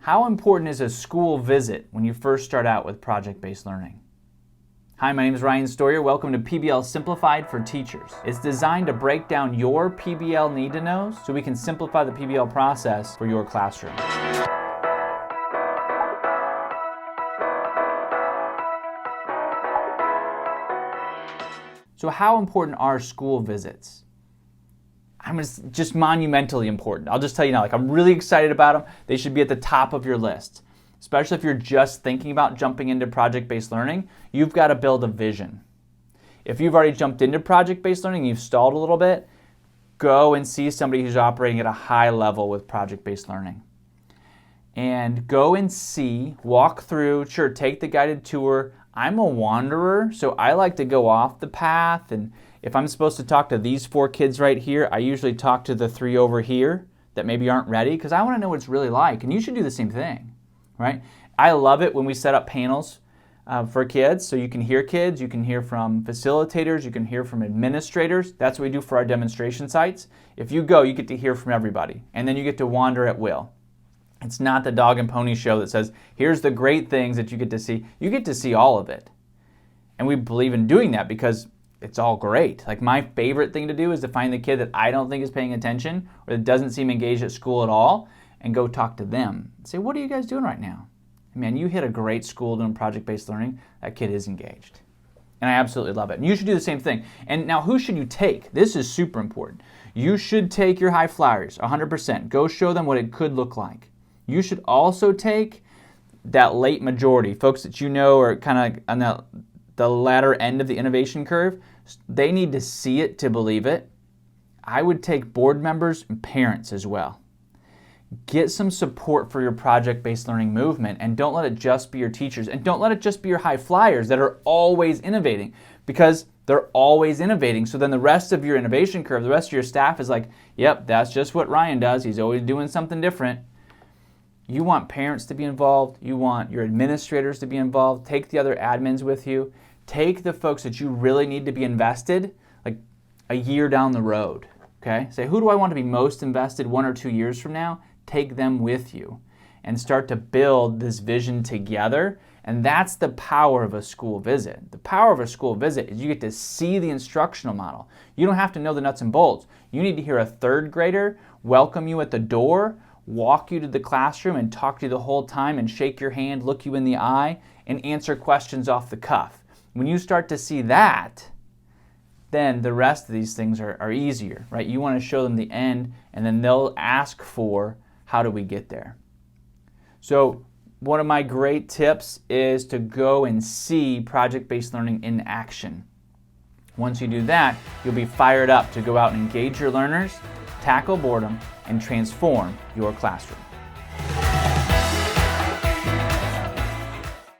How important is a school visit when you first start out with project-based learning? Hi, my name is Ryan Stoyer. Welcome to PBL Simplified for Teachers. It's designed to break down your PBL need-to-knows so we can simplify the PBL process for your classroom. So how important are school visits? Just monumentally important. I'll just tell you now, I'm really excited about them. They should be at the top of your list. Especially if you're just thinking about jumping into project-based learning, you've got to build a vision. If you've already jumped into project-based learning and you've stalled a little bit, go and see somebody who's operating at a high level with project-based learning. And go and see, walk through, sure, take the guided tour. I'm a wanderer, so I like to go off the path, and if I'm supposed to talk to these 4 kids right here, I usually talk to the 3 over here that maybe aren't ready because I want to know what it's really like, and you should do the same thing, right? I love it when we set up panels for kids, so you can hear kids, you can hear from facilitators, you can hear from administrators. That's what we do for our demonstration sites. If you go, you get to hear from everybody, and then you get to wander at will. It's not the dog and pony show that says, here's the great things that you get to see. You get to see all of it. And we believe in doing that because it's all great. My favorite thing to do is to find the kid that I don't think is paying attention or that doesn't seem engaged at school at all and go talk to them and say, what are you guys doing right now? Man, you hit a great school doing project-based learning. That kid is engaged. And I absolutely love it. And you should do the same thing. And now who should you take? This is super important. You should take your high flyers, 100%. Go show them what it could look like. You should also take that late majority, folks that you know are kind of on the latter end of the innovation curve. They need to see it to believe it. I would take board members and parents as well. Get some support for your project-based learning movement, and don't let it just be your teachers, and don't let it just be your high flyers that are always innovating, because they're always innovating. So then the rest of your innovation curve, the rest of your staff is like, yep, that's just what Ryan does. He's always doing something different. You want parents to be involved. You want your administrators to be involved. Take the other admins with you. Take the folks that you really need to be invested like a year down the road. Okay? Say, who do I want to be most invested 1 or 2 years from now? Take them with you and start to build this vision together. And that's the power of a school visit. The power of a school visit is you get to see the instructional model. You don't have to know the nuts and bolts. You need to hear a 3rd grader welcome you at the door, walk you to the classroom and talk to you the whole time and shake your hand, look you in the eye, and answer questions off the cuff. When you start to see that, then the rest of these things are easier, right? You want to show them the end, and then they'll ask for, how do we get there? So one of my great tips is to go and see project-based learning in action. Once you do that, you'll be fired up to go out and engage your learners, tackle boredom, and transform your classroom.